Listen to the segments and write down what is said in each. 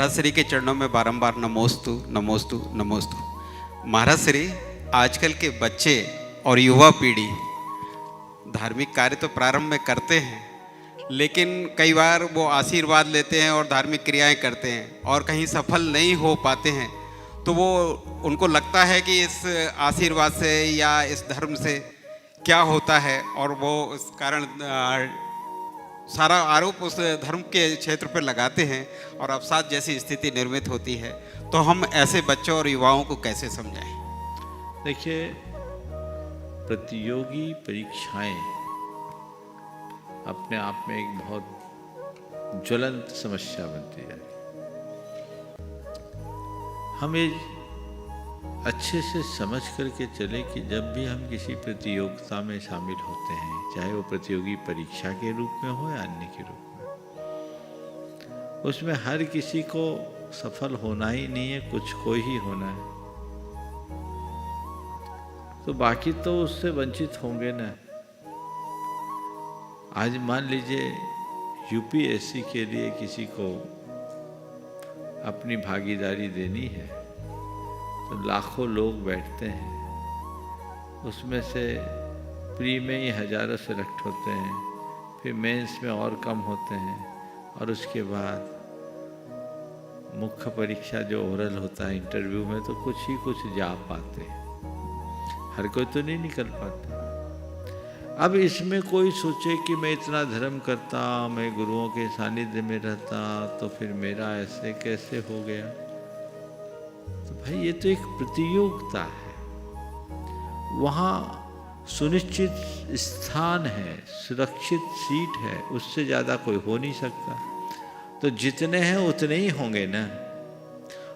महाराज श्री के चरणों में बारंबार नमोस्तु नमोस्तु नमोस्तु। महाराज श्री, आजकल के बच्चे और युवा पीढ़ी धार्मिक कार्य तो प्रारंभ में करते हैं, लेकिन कई बार वो आशीर्वाद लेते हैं और धार्मिक क्रियाएं करते हैं और कहीं सफल नहीं हो पाते हैं, तो वो उनको लगता है कि इस आशीर्वाद से या इस धर्म से क्या होता है, और वो इस कारण सारा आरोप उस धर्म के क्षेत्र पर लगाते हैं और अवसाद जैसी स्थिति निर्मित होती है। तो हम ऐसे बच्चों और युवाओं को कैसे समझाएं? देखिए, प्रतियोगी परीक्षाएं अपने आप में एक बहुत ज्वलंत समस्या बनती है। हम ये अच्छे से समझ करके चले कि जब भी हम किसी प्रतियोगिता में शामिल होते हैं, चाहे वो प्रतियोगी परीक्षा के रूप में हो या अन्य के रूप में, उसमें हर किसी को सफल होना ही नहीं है, कुछ को ही होना है। तो बाकी तो उससे वंचित होंगे ना। आज मान लीजिए यूपीएससी के लिए किसी को अपनी भागीदारी देनी है, तो लाखों लोग बैठते हैं, उसमें से प्री में ही हजारों सेलेक्ट होते हैं, फिर मेंस में और कम होते हैं, और उसके बाद मुख्य परीक्षा जो ओरल होता है इंटरव्यू में, तो कुछ ही कुछ जा पाते हैं, हर कोई तो नहीं निकल पाता। अब इसमें कोई सोचे कि मैं इतना धर्म करता, मैं गुरुओं के सानिध्य में रहता, तो फिर मेरा ऐसे कैसे हो गया। तो भाई ये तो एक प्रतियोगिता है, वहाँ सुनिश्चित स्थान है, सुरक्षित सीट है, उससे ज़्यादा कोई हो नहीं सकता। तो जितने हैं उतने ही होंगे ना।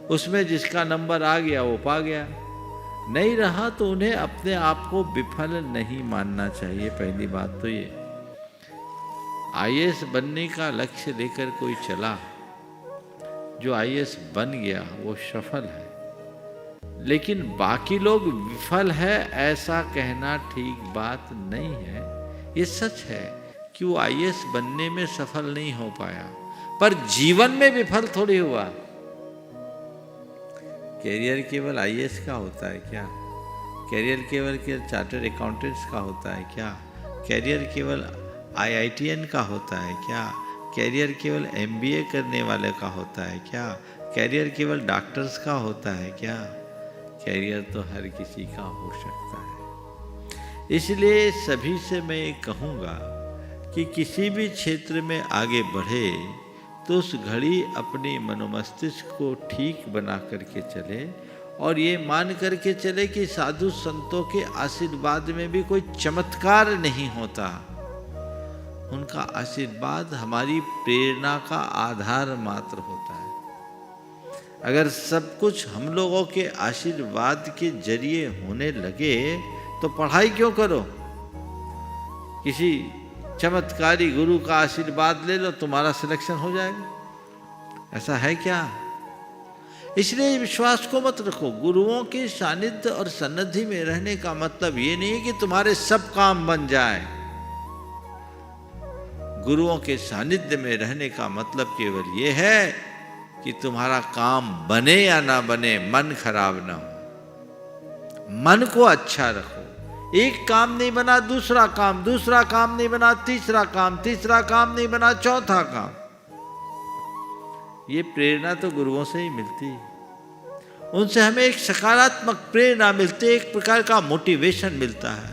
उसमें जिसका नंबर आ गया वो पा गया, नहीं रहा तो उन्हें अपने आप को विफल नहीं मानना चाहिए। पहली बात तो ये, आईएएस बनने का लक्ष्य लेकर कोई चला, जो आईएएस बन गया वो सफल है, लेकिन बाकी लोग विफल है ऐसा कहना ठीक बात नहीं है। ये सच है कि वो आईएएस बनने में सफल नहीं हो पाया, पर जीवन में विफल थोड़ी हुआ। कैरियर केवल आईएएस का होता है क्या? कैरियर केवल चार्टर्ड अकाउंटेंट्स का होता है क्या? कैरियर केवल आईआईटीएन का होता है क्या? कैरियर केवल एमबीए करने वाले का होता है क्या? कैरियर केवल डॉक्टर्स का होता है क्या? कैरियर तो हर किसी का हो सकता है। इसलिए सभी से मैं ये कहूँगा कि किसी भी क्षेत्र में आगे बढ़े तो उस घड़ी अपने मनोमस्तिष्क को ठीक बना करके चले, और ये मान करके चले कि साधु संतों के आशीर्वाद में भी कोई चमत्कार नहीं होता। उनका आशीर्वाद हमारी प्रेरणा का आधार मात्र होता है। अगर सब कुछ हम लोगों के आशीर्वाद के जरिए होने लगे तो पढ़ाई क्यों करो? किसी चमत्कारी गुरु का आशीर्वाद ले लो, तुम्हारा सिलेक्शन हो जाएगा। ऐसा है क्या? इसलिए विश्वास को मत रखो। गुरुओं के सानिध्य और सन्निधि में रहने का मतलब ये नहीं है कि तुम्हारे सब काम बन जाए। गुरुओं के सानिध्य में रहने का मतलब केवल ये है कि तुम्हारा काम बने या ना बने, मन खराब ना हो। मन को अच्छा रखो। एक काम नहीं बना दूसरा काम, दूसरा काम नहीं बना तीसरा काम, तीसरा काम नहीं बना चौथा काम। ये प्रेरणा तो गुरुओं से ही मिलती है। उनसे हमें एक सकारात्मक प्रेरणा मिलती है, एक प्रकार का मोटिवेशन मिलता है,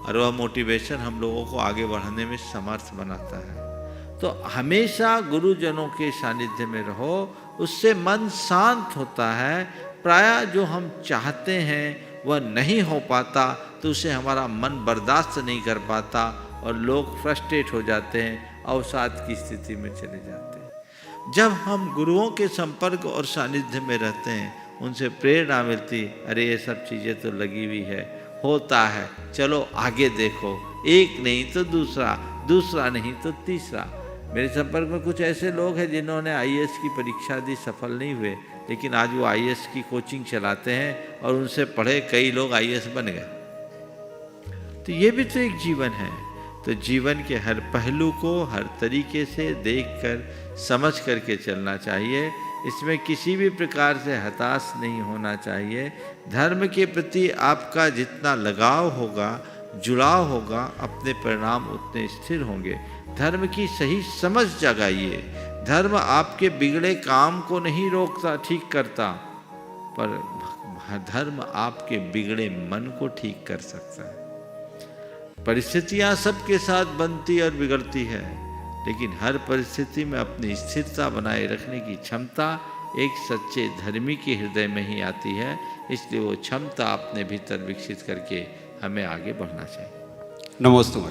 और वह मोटिवेशन हम लोगों को आगे बढ़ने में समर्थ बनाता है। तो हमेशा गुरुजनों के सानिध्य में रहो, उससे मन शांत होता है। प्रायः जो हम चाहते हैं वह नहीं हो पाता, तो उसे हमारा मन बर्दाश्त नहीं कर पाता और लोग फ्रस्ट्रेट हो जाते हैं, अवसाद की स्थिति में चले जाते हैं। जब हम गुरुओं के संपर्क और सानिध्य में रहते हैं, उनसे प्रेरणा मिलती, अरे ये सब चीज़ें तो लगी हुई है, होता है, चलो आगे देखो, एक नहीं तो दूसरा, दूसरा नहीं तो तीसरा। मेरे संपर्क में कुछ ऐसे लोग हैं जिन्होंने आईएएस की परीक्षा दी, सफल नहीं हुए, लेकिन आज वो आईएएस की कोचिंग चलाते हैं और उनसे पढ़े कई लोग आईएएस बन गए। तो ये भी तो एक जीवन है। तो जीवन के हर पहलू को हर तरीके से देखकर समझ करके चलना चाहिए। इसमें किसी भी प्रकार से हताश नहीं होना चाहिए। धर्म के प्रति आपका जितना लगाव होगा, जुड़ाव होगा, अपने परिणाम उतने स्थिर होंगे। धर्म की सही समझ जगाइए। धर्म आपके बिगड़े काम को नहीं रोकता, ठीक करता, पर धर्म आपके बिगड़े मन को ठीक कर सकता है। परिस्थितियां सबके साथ बनती और बिगड़ती है, लेकिन हर परिस्थिति में अपनी स्थिरता बनाए रखने की क्षमता एक सच्चे धर्मी के हृदय में ही आती है। इसलिए वो क्षमता अपने भीतर विकसित करके हमें आगे बढ़ना चाहिए। नमोस्तु।